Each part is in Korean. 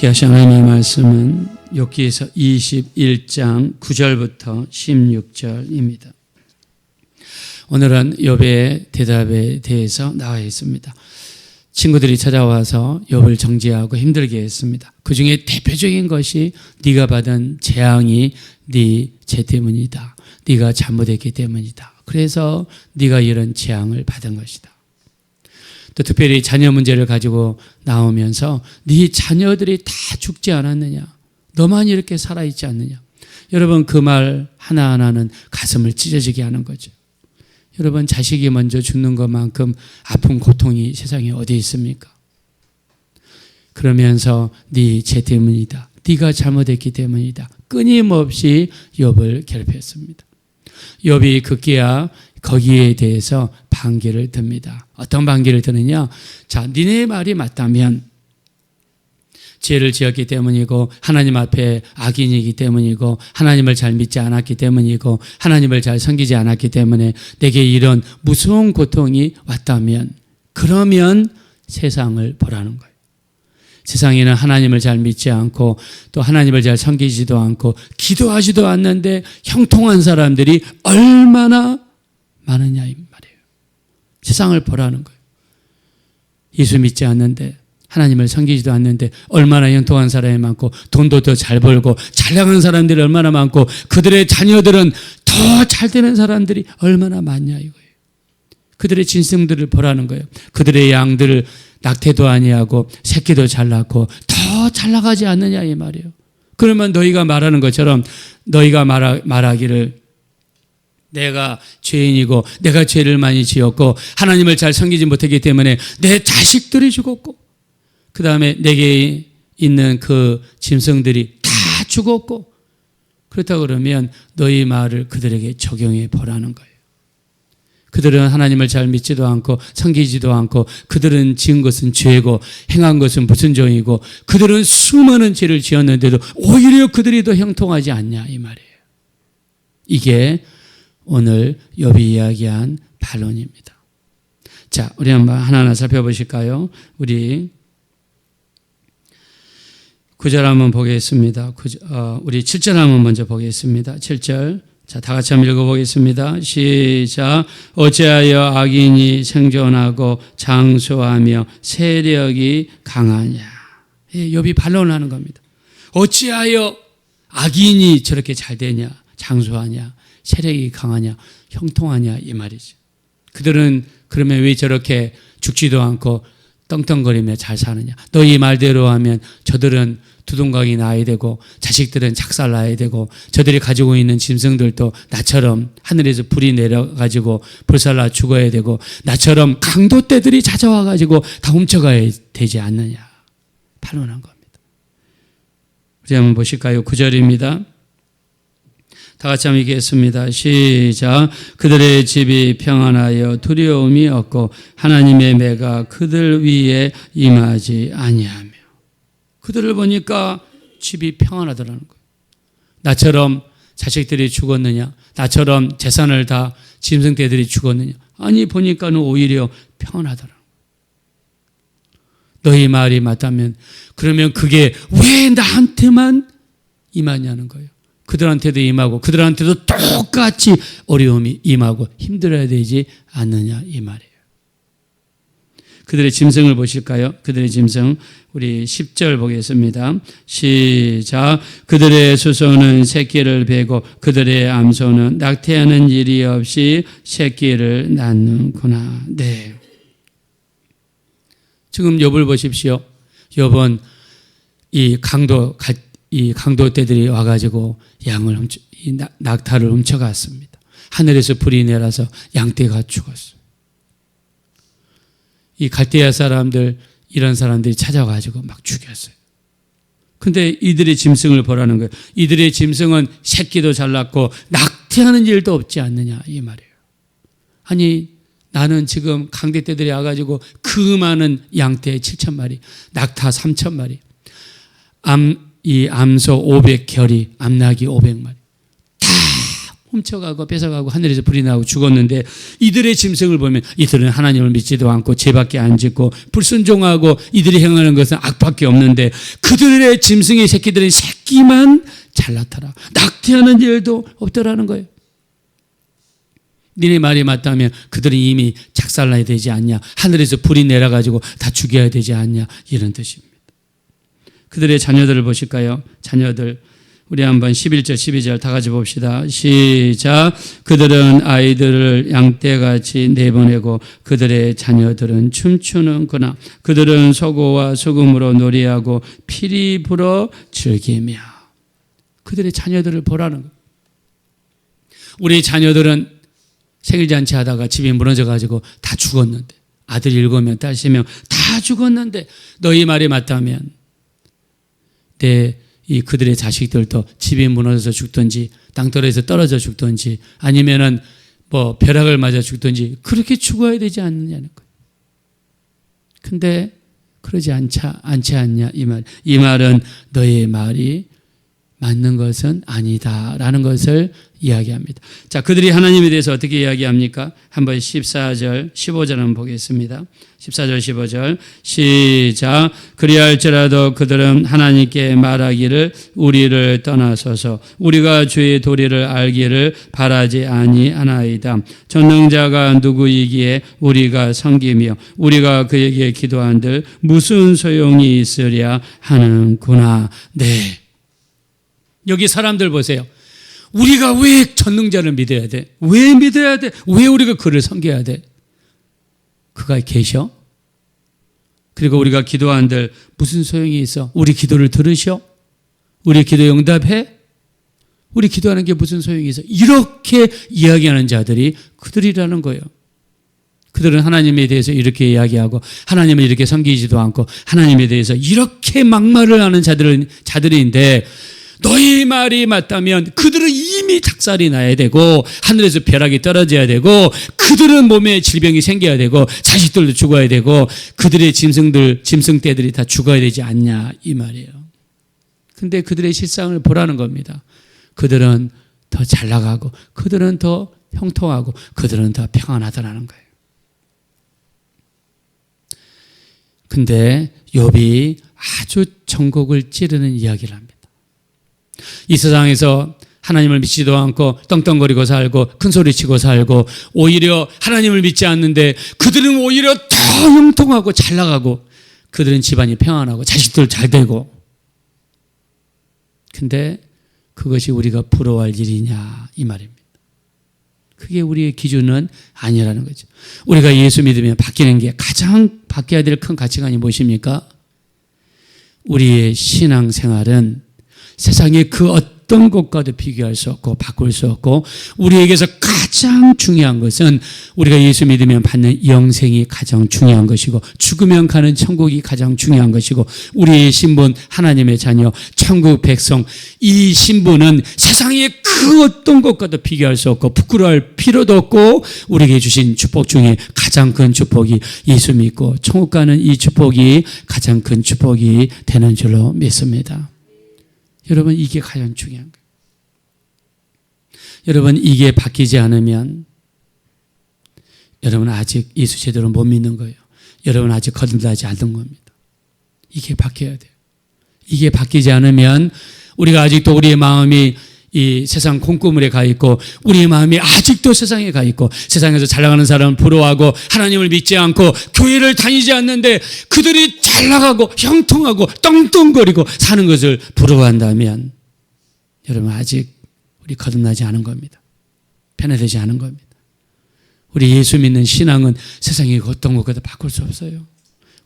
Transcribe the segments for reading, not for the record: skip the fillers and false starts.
귀하신 하나님의 말씀은 욥기서 21장 9절부터 16절입니다. 오늘은 욥의 대답에 대해서 나와 있습니다. 친구들이 찾아와서 욥을 정죄하고 힘들게 했습니다. 그 중에 대표적인 것이 네가 받은 재앙이 네 죄 때문이다. 네가 잘못했기 때문이다. 그래서 네가 이런 재앙을 받은 것이다. 또 특별히 자녀 문제를 가지고 나오면서 네 자녀들이 다 죽지 않았느냐? 너만 이렇게 살아있지 않느냐? 여러분 그 말 하나하나는 가슴을 찢어지게 하는 거죠. 여러분 자식이 먼저 죽는 것만큼 아픈 고통이 세상에 어디 있습니까? 그러면서 네 죄 때문이다. 네가 잘못했기 때문이다. 끊임없이 욥을 괴롭혔습니다. 욥이 급기야 거기에 대해서 반기를 듭니다. 어떤 반기를 드느냐? 자, 니네 말이 맞다면 죄를 지었기 때문이고 하나님 앞에 악인이기 때문이고 하나님을 잘 믿지 않았기 때문이고 하나님을 잘 섬기지 않았기 때문에 내게 이런 무서운 고통이 왔다면 그러면 세상을 보라는 거예요. 세상에는 하나님을 잘 믿지 않고 또 하나님을 잘 섬기지도 않고 기도하지도 않는데 형통한 사람들이 얼마나 많으냐 이 말이에요. 세상을 보라는 거예요. 예수 믿지 않는데 하나님을 섬기지도 않는데 얼마나 형통한 사람이 많고 돈도 더 잘 벌고 잘 나가는 사람들이 얼마나 많고 그들의 자녀들은 더 잘 되는 사람들이 얼마나 많냐 이거예요. 그들의 짐승들을 보라는 거예요. 그들의 양들을 낙태도 아니하고 새끼도 잘 낳고 더 잘 나가지 않느냐 이 말이에요. 그러면 너희가 말하는 것처럼 너희가 말하기를 내가 죄인이고 내가 죄를 많이 지었고 하나님을 잘 섬기지 못했기 때문에 내 자식들이 죽었고 그 다음에 내게 있는 그 짐승들이 다 죽었고 그렇다 그러면 너희 말을 그들에게 적용해 보라는 거예요. 그들은 하나님을 잘 믿지도 않고 섬기지도 않고 그들은 지은 것은 죄고 행한 것은 불순종이고 그들은 수많은 죄를 지었는데도 오히려 그들이 더 형통하지 않냐 이 말이에요. 이게 오늘 욥이 이야기한 반론입니다. 자, 우리 한번 하나하나 살펴보실까요? 우리 9절 한번 보겠습니다. 우리 7절 한번 먼저 보겠습니다. 7절. 자, 다 같이 한번 읽어보겠습니다. 시작. 어찌하여 악인이 생존하고 장수하며 세력이 강하냐. 욥이 반론을 하는 겁니다. 어찌하여 악인이 저렇게 잘 되냐, 장수하냐, 세력이 강하냐, 형통하냐 이 말이죠. 그들은 그러면 왜 저렇게 죽지도 않고 떵떵거리며 잘 사느냐. 너희 말대로 하면 저들은 두둥강이 나야 되고 자식들은 작살 나야 되고 저들이 가지고 있는 짐승들도 나처럼 하늘에서 불이 내려가지고 불살라 죽어야 되고 나처럼 강도떼들이 찾아와가지고 다 훔쳐가야 되지 않느냐. 반론한 겁니다. 우리 한번 보실까요? 9절입니다. 다 같이 한번 읽겠습니다. 시작. 그들의 집이 평안하여 두려움이 없고 하나님의 매가 그들 위에 임하지 아니하며. 그들을 보니까 집이 평안하더라는 거예요. 나처럼 자식들이 죽었느냐? 나처럼 재산을 다 짐승떼들이 죽었느냐? 아니 보니까는 오히려 평안하더라는 거예요. 너희 말이 맞다면 그러면 그게 왜 나한테만 임하냐는 거예요. 그들한테도 임하고 그들한테도 똑같이 어려움이 임하고 힘들어야 되지 않느냐 이 말이에요. 그들의 짐승을 보실까요? 그들의 짐승 우리 10절 보겠습니다. 시작. 그들의 수소는 새끼를 베고 그들의 암소는 낙태하는 일이 없이 새끼를 낳는구나. 네. 지금 욥을 보십시오. 욥은 이 강도떼들이 와가지고 양을 낙타를 훔쳐갔습니다. 하늘에서 불이 내려서 양떼가 죽었어요. 이 갈대아 사람들 이런 사람들이 찾아가지고 막 죽였어요. 근데 이들의 짐승을 보라는 거예요. 이들의 짐승은 새끼도 잘 낳고 낙태하는 일도 없지 않느냐 이 말이에요. 아니 나는 지금 강대떼들이 와가지고 그 많은 양떼 7,000마리, 낙타 3,000마리, 이 암소 500결이, 암낙이 500마리 다 훔쳐가고 뺏어가고 하늘에서 불이 나고 죽었는데 이들의 짐승을 보면 이들은 하나님을 믿지도 않고 죄밖에 안 짓고 불순종하고 이들이 행하는 것은 악밖에 없는데 그들의 짐승의 새끼들은 새끼만 잘나타라. 낙태하는 일도 없더라는 거예요. 니네 말이 맞다면 그들은 이미 작살나야 되지 않냐. 하늘에서 불이 내려가지고 다 죽여야 되지 않냐. 이런 뜻입니다. 그들의 자녀들을 보실까요? 자녀들. 우리 한번 11절 12절 다 같이 봅시다. 시작. 그들은 아이들을 양떼같이 내보내고 그들의 자녀들은 춤추는구나. 그들은 소고와 소금으로 놀이하고 피리 불어 즐기며. 그들의 자녀들을 보라는 거예요. 우리 자녀들은 생일잔치 하다가 집이 무너져가지고 다 죽었는데 아들 7명 딸 3명 다 죽었는데 너희 말이 맞다면 그들의 자식들도 집이 무너져서 죽든지 땅굴에서 떨어져 죽든지 아니면은 뭐 벼락을 맞아 죽든지 그렇게 죽어야 되지 않느냐는 거예요. 근데 그러지 않지 않냐 이 말. 이 말은 너의 말이 맞는 것은 아니다라는 것을 이야기합니다. 자, 그들이 하나님에 대해서 어떻게 이야기합니까? 한번 14절, 15절 한번 보겠습니다. 14절, 15절 시작. 그리할지라도 그들은 하나님께 말하기를 우리를 떠나서서 우리가 주의 도리를 알기를 바라지 아니하나이다. 전능자가 누구이기에 우리가 섬기며 우리가 그에게 기도한들 무슨 소용이 있으랴 하는구나. 네. 여기 사람들 보세요. 우리가 왜 전능자를 믿어야 돼? 왜 믿어야 돼? 왜 우리가 그를 섬겨야 돼? 그가 계셔? 그리고 우리가 기도한들 무슨 소용이 있어? 우리 기도를 들으셔? 우리 기도 응답해? 우리 기도하는 게 무슨 소용이 있어? 이렇게 이야기하는 자들이 그들이라는 거예요. 그들은 하나님에 대해서 이렇게 이야기하고 하나님을 이렇게 섬기지도 않고 하나님에 대해서 이렇게 막말을 하는 자들인데 너희 말이 맞다면 그들은 이미 작살이 나야 되고 하늘에서 벼락이 떨어져야 되고 그들은 몸에 질병이 생겨야 되고 자식들도 죽어야 되고 그들의 짐승떼들이 다 죽어야 되지 않냐 이 말이에요. 근데 그들의 실상을 보라는 겁니다. 그들은 더 잘 나가고 그들은 더 형통하고 그들은 더 평안하다라는 거예요. 근데 욥이 아주 전곡을 찌르는 이야기를 합니다. 이 세상에서 하나님을 믿지도 않고 떵떵거리고 살고 큰소리치고 살고 오히려 하나님을 믿지 않는데 그들은 오히려 더 형통하고 잘 나가고 그들은 집안이 평안하고 자식들 잘 되고 근데 그것이 우리가 부러워할 일이냐 이 말입니다. 그게 우리의 기준은 아니라는 거죠. 우리가 예수 믿으면 바뀌는 게 가장 바뀌어야 될 큰 가치관이 무엇입니까? 우리의 신앙생활은 세상의 그 어떤 것과도 비교할 수 없고 바꿀 수 없고 우리에게서 가장 중요한 것은 우리가 예수 믿으면 받는 영생이 가장 중요한 것이고 죽으면 가는 천국이 가장 중요한 것이고 우리의 신분 하나님의 자녀 천국 백성 이 신분은 세상의 그 어떤 것과도 비교할 수 없고 부끄러워할 필요도 없고 우리에게 주신 축복 중에 가장 큰 축복이 예수 믿고 천국 가는 이 축복이 가장 큰 축복이 되는 줄로 믿습니다. 여러분 이게 가장 중요한 거예요. 여러분 이게 바뀌지 않으면 여러분 아직 예수 제대로 못 믿는 거예요. 여러분 아직 거듭나지 않는 겁니다. 이게 바뀌어야 돼요. 이게 바뀌지 않으면 우리가 아직도 우리의 마음이 이 세상 콩고물에 가 있고 우리의 마음이 아직도 세상에 가 있고 세상에서 잘 나가는 사람을 부러워하고 하나님을 믿지 않고 교회를 다니지 않는데 그들이 잘 나가고 형통하고 떵떵거리고 사는 것을 부러워한다면 여러분 아직 우리 거듭나지 않은 겁니다. 변화되지 않은 겁니다. 우리 예수 믿는 신앙은 세상의 어떤 것과도 바꿀 수 없어요.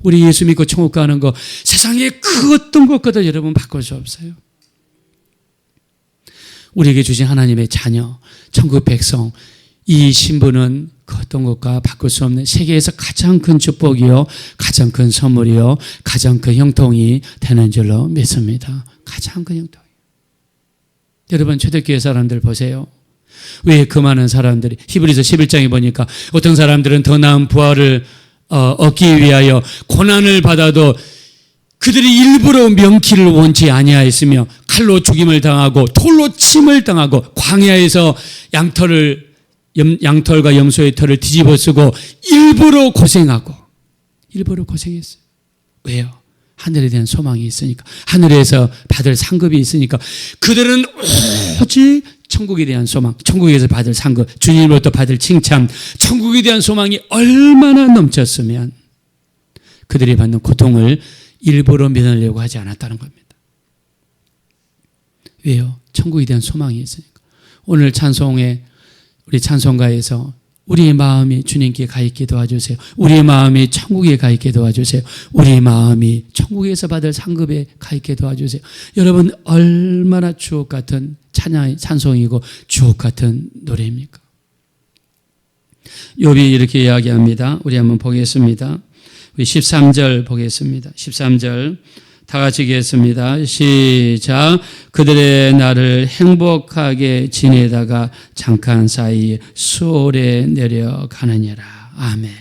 우리 예수 믿고 천국 가는 거 세상의 그 어떤 것과도 여러분 바꿀 수 없어요. 우리에게 주신 하나님의 자녀, 천국 백성, 이 신분은 그 어떤 것과 바꿀 수 없는 세계에서 가장 큰 축복이요, 가장 큰 선물이요, 가장 큰 형통이 되는 줄로 믿습니다. 가장 큰 형통. 여러분 초대교회 사람들 보세요. 왜 그 많은 사람들이 히브리서 11장에 보니까 어떤 사람들은 더 나은 부활을 얻기 위하여 고난을 받아도 그들이 일부러 명키를 원치 아니하였으며 칼로 죽임을 당하고 돌로 침을 당하고 광야에서 양털과 염소의 털을 뒤집어 쓰고 일부러 고생했어요. 왜요? 하늘에 대한 소망이 있으니까, 하늘에서 받을 상급이 있으니까. 그들은 오직 천국에 대한 소망, 천국에서 받을 상급, 주님으로부터 받을 칭찬, 천국에 대한 소망이 얼마나 넘쳤으면 그들이 받는 고통을 일부러 면하려고 하지 않았다는 겁니다. 왜요? 천국에 대한 소망이 있으니까. 오늘 찬송에, 우리 찬송가에서 우리의 마음이 주님께 가 있게 도와주세요. 우리의 마음이 천국에 가 있게 도와주세요. 우리의 마음이 천국에서 받을 상급에 가 있게 도와주세요. 여러분, 얼마나 주옥 같은 찬송이고 주옥 같은 노래입니까? 욥이 이렇게 이야기합니다. 우리 한번 보겠습니다. 우리 13절 보겠습니다. 13절 다 같이 읽겠습니다. 시작. 그들의 날을 행복하게 지내다가 잠깐 사이 수월에 내려가느니라. 아멘.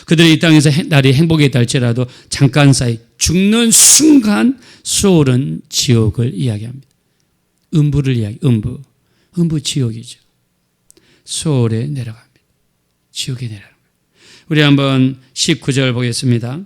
그들이 이 땅에서 날이 행복에 달지라도 잠깐 사이 죽는 순간 수월은 지옥을 이야기합니다. 음부 지옥이죠. 수월에 내려갑니다. 지옥에 내려갑니다. 우리 한번 19절 보겠습니다.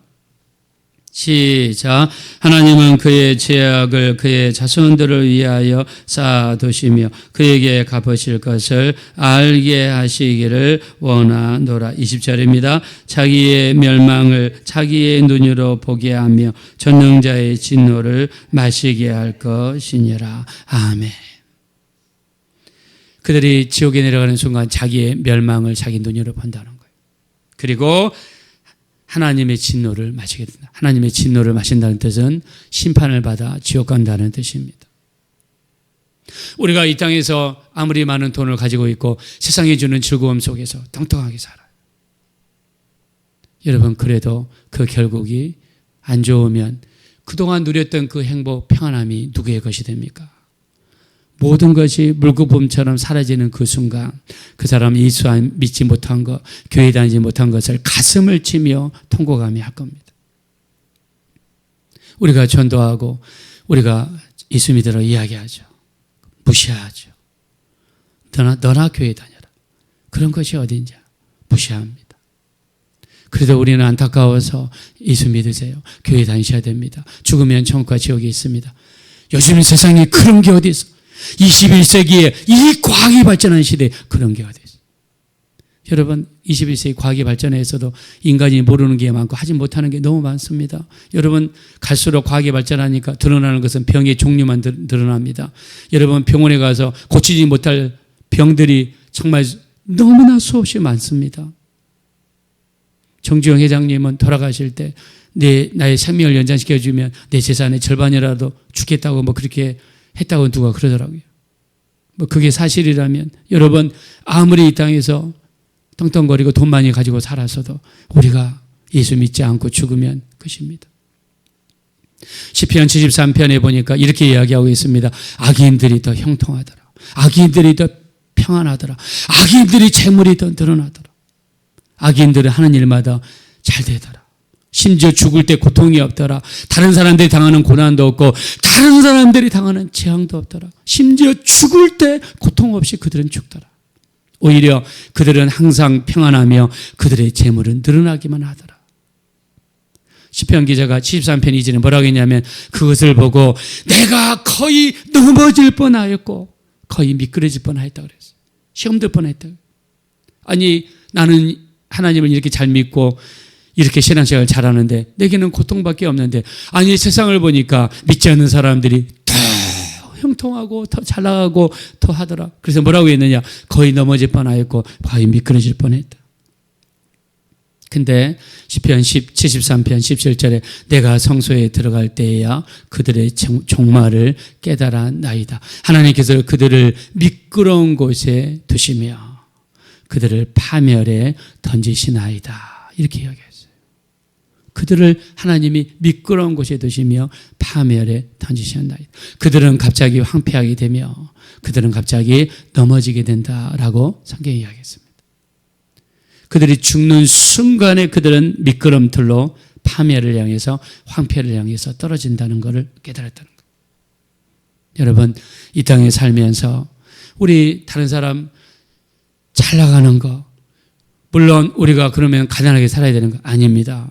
시작. 하나님은 그의 죄악을 그의 자손들을 위하여 쌓아두시며 그에게 갚으실 것을 알게 하시기를 원하노라. 20절입니다. 자기의 멸망을 자기의 눈으로 보게 하며 전능자의 진노를 마시게 할 것이니라. 아멘. 그들이 지옥에 내려가는 순간 자기의 멸망을 자기 눈으로 본다는 거예요. 그리고 하나님의 진노를 마시게 된다. 하나님의 진노를 마신다는 뜻은 심판을 받아 지옥 간다는 뜻입니다. 우리가 이 땅에서 아무리 많은 돈을 가지고 있고 세상이 주는 즐거움 속에서 뚱뚱하게 살아요. 여러분, 그래도 그 결국이 안 좋으면 그동안 누렸던 그 행복, 평안함이 누구의 것이 됩니까? 모든 것이 물거품처럼 사라지는 그 순간 그 사람 예수 믿지 못한 것, 교회 다니지 못한 것을 가슴을 치며 통곡하며 할 겁니다. 우리가 전도하고 우리가 예수 믿으러 이야기하죠. 무시하죠. 너나 교회 다녀라. 그런 것이 어딘지 무시합니다. 그래도 우리는 안타까워서 예수 믿으세요. 교회 다니셔야 됩니다. 죽으면 천국과 지옥이 있습니다. 요즘 세상에 그런 게 어디 있어? 21세기에 이 과학이 발전한 시대에 그런 게 어디 있어? 여러분, 21세기 과학이 발전해서도 인간이 모르는 게 많고 하지 못하는 게 너무 많습니다. 여러분, 갈수록 과학이 발전하니까 드러나는 것은 병의 종류만 드러납니다. 여러분, 병원에 가서 고치지 못할 병들이 정말 너무나 수없이 많습니다. 정주영 회장님은 돌아가실 때 나의 생명을 연장시켜주면 내 재산의 절반이라도 주겠다고 그렇게 했다고 누가 그러더라고요. 그게 사실이라면 여러분, 아무리 이 땅에서 떵떵거리고 돈 많이 가지고 살았어도 우리가 예수 믿지 않고 죽으면 끝입니다. 시편 73편에 보니까 이렇게 이야기하고 있습니다. 악인들이 더 형통하더라. 악인들이 더 평안하더라. 악인들이 재물이 더 늘어나더라. 악인들은 하는 일마다 잘 되더라. 심지어 죽을 때 고통이 없더라. 다른 사람들이 당하는 고난도 없고 다른 사람들이 당하는 재앙도 없더라. 심지어 죽을 때 고통 없이 그들은 죽더라. 오히려 그들은 항상 평안하며 그들의 재물은 늘어나기만 하더라. 시편 기자가 73편 2절에 뭐라고 했냐면 그것을 보고 내가 거의 넘어질 뻔하였고 거의 미끄러질 뻔하였다 그랬어요. 시험 들 뻔했다. 아니, 나는 하나님을 이렇게 잘 믿고 이렇게 신앙생활 잘하는데 내게는 고통밖에 없는데, 아니 세상을 보니까 믿지 않는 사람들이 더 형통하고 더 잘 나가고 더 하더라. 그래서 뭐라고 했느냐? 거의 넘어질 뻔하였고 거의 미끄러질 뻔했다. 근데 시편 73편 17절에 내가 성소에 들어갈 때에야 그들의 종말을 깨달았나이다. 하나님께서 그들을 미끄러운 곳에 두시며 그들을 파멸에 던지시나이다. 이렇게 이야기했어요. 그들을 하나님이 미끄러운 곳에 두시며 파멸에 던지셨나이다. 그들은 갑자기 황폐하게 되며 그들은 갑자기 넘어지게 된다라고 성경이 이야기했습니다. 그들이 죽는 순간에 그들은 미끄럼틀로 파멸을 향해서 황폐를 향해서 떨어진다는 것을 깨달았다는 것. 여러분, 이 땅에 살면서 우리 다른 사람 잘 나가는 거, 물론 우리가 그러면 가난하게 살아야 되는 거 아닙니다.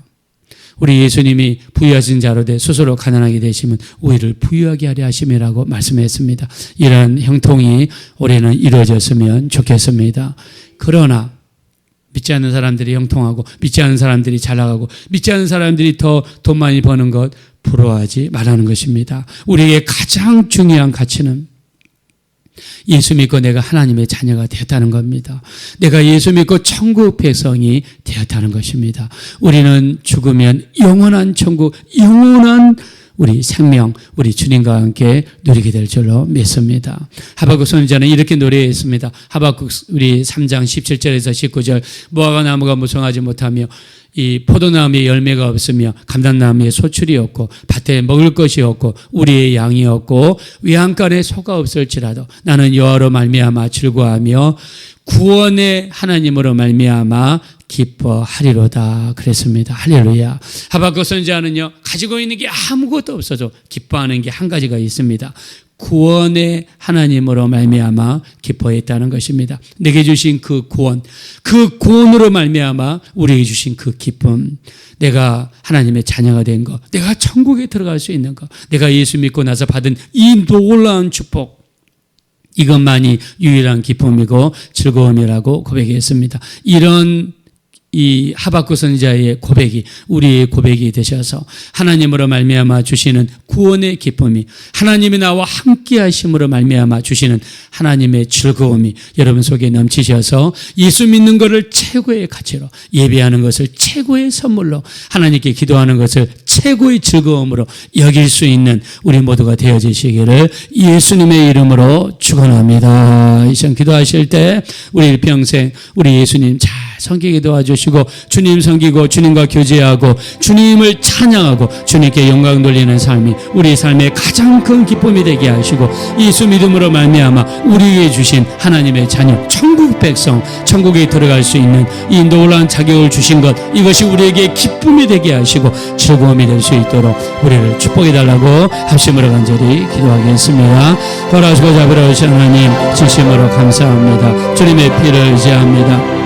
우리 예수님이 부유하신 자로 돼 스스로 가난하게 되시면 우리를 부유하게 하려 하심이라고 말씀했습니다. 이런 형통이 올해는 이루어졌으면 좋겠습니다. 그러나 믿지 않는 사람들이 형통하고 믿지 않는 사람들이 잘 나가고 믿지 않는 사람들이 더 돈 많이 버는 것 부러워하지 말라는 것입니다. 우리에게 가장 중요한 가치는 예수 믿고 내가 하나님의 자녀가 되었다는 겁니다. 내가 예수 믿고 천국 백성이 되었다는 것입니다. 우리는 죽으면 영원한 천국, 영원한 우리 생명, 우리 주님과 함께 누리게 될 줄로 믿습니다. 하박국 선지자는 이렇게 노래했습니다. 하박국 우리 3장 17절에서 19절 무화과 나무가 무성하지 못하며 이 포도나무에 열매가 없으며 감람나무에 소출이 없고 밭에 먹을 것이 없고 우리의 양이 없고 외양간에 소가 없을지라도 나는 여호와로 말미암아 즐거워하며 구원의 하나님으로 말미암아 기뻐하리로다 그랬습니다. 할렐루야. 하박국 선지자는요, 가지고 있는 게 아무것도 없어도 기뻐하는 게 한 가지가 있습니다. 구원의 하나님으로 말미암아 기뻐했다는 것입니다. 내게 주신 그 구원, 그 구원으로 말미암아 우리에게 주신 그 기쁨, 내가 하나님의 자녀가 된 것, 내가 천국에 들어갈 수 있는 것, 내가 예수 믿고 나서 받은 이 놀라운 축복, 이것만이 유일한 기쁨이고 즐거움이라고 고백했습니다. 이런 이 하박국 선지자의 고백이 우리의 고백이 되셔서 하나님으로 말미암아 주시는 구원의 기쁨이, 하나님이 나와 함께 하심으로 말미암아 주시는 하나님의 즐거움이 여러분 속에 넘치셔서 예수 믿는 것을 최고의 가치로, 예배하는 것을 최고의 선물로, 하나님께 기도하는 것을 최고의 즐거움으로 여길 수 있는 우리 모두가 되어지시기를 예수님의 이름으로 축원합니다. 이 시간 기도하실 때 우리 평생 우리 예수님 잘 섬기게 도와주시고 주님 섬기고 주님과 교제하고 주님을 찬양하고 주님께 영광 돌리는 삶이 우리 삶의 가장 큰 기쁨이 되게 하시고 예수 믿음으로 말미암아 우리에게 주신 하나님의 자녀 천국 백성, 천국에 들어갈 수 있는 이 놀라운 자격을 주신 것, 이것이 우리에게 기쁨이 되게 하시고 즐거움이 될 수 있도록 우리를 축복해 달라고 합심으로 간절히 기도하겠습니다. 돌아오시고 잡으러 오신 하나님 진심으로 감사합니다. 주님의 피를 의지합니다.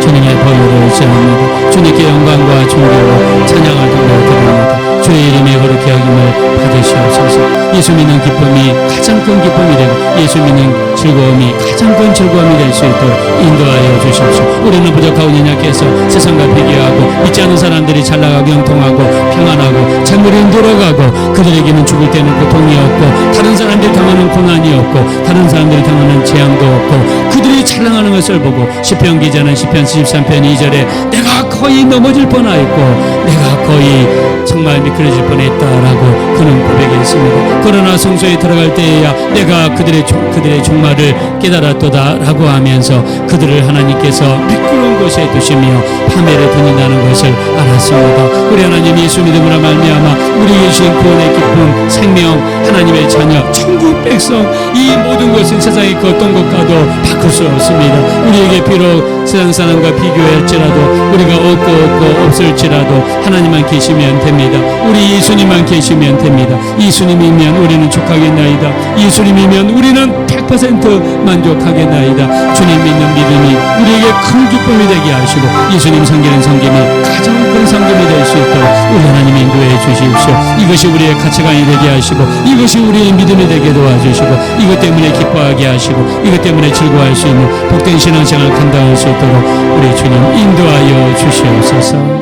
주님의 보혈을 의지합니다. 주님께 영광과 존경과 찬양을 돌려드립니다. 주의 이름이 거룩히 여김을 받으시옵소서. 예수 믿는 기쁨이 가장 큰 기쁨이 되고 예수 믿는 즐거움이 가장 큰 즐거움이 될 수 있도록 인도하여 주십시오. 우리는 부족하고 연약해서 세상과 비교하고 믿지 않는 사람들이 잘 나가고 형통하고 평안하고 재물이 늘어가고 그들에게는 죽을 때는 고통이 없고 다른 사람들이 당하는 고난이 없고 다른 사람들이 당하는 재앙도 없고 그들이 잘 나가는 것을 보고 시편 기자는 시편 73편 2절에 내가 거의 넘어질 뻔하였고 내가 거의 정말 미끄러질 뻔했다라고 그는 고백했습니다. 그러나 성소에 들어갈 때에야 내가 그들의 종말을 깨달았도다라고 하면서 그들을 하나님께서 미끄러운 곳에 두시며 파멸에 던진다는 것을 알았습니다. 우리 하나님 예수 믿음으로 말미암아 우리에게 주신 구원의 기쁨, 생명, 하나님의 자녀, 천국 백성, 이 모든 것은 세상의 그 어떤 것과도 바꿀 수 없습니다. 우리에게 비록 세상 사람과 비교할지라도 우리가 없고 없을지라도 하나님만 계시면 됩니다. 우리 예수님만 계시면 됩니다. 예수님이면 우리는 족하겠나이다. 예수님이면 우리는 100% 만족하겠나이다. 주님 믿는 믿음이 우리에게 큰 기쁨이 되게 하시고 예수님 섬기는 섬김이 가장 큰 섬김이 될 수 있도록 우리 하나님 인도해 주십시오. 이것이 우리의 가치관이 되게 하시고 이것이 우리의 믿음이 되게 도와주시고 이것 때문에 기뻐하게 하시고 이것 때문에 즐거워할 수 있는 복된 신앙생활을 감당할 수 있도록 우리 주님 인도하여 주시옵소서.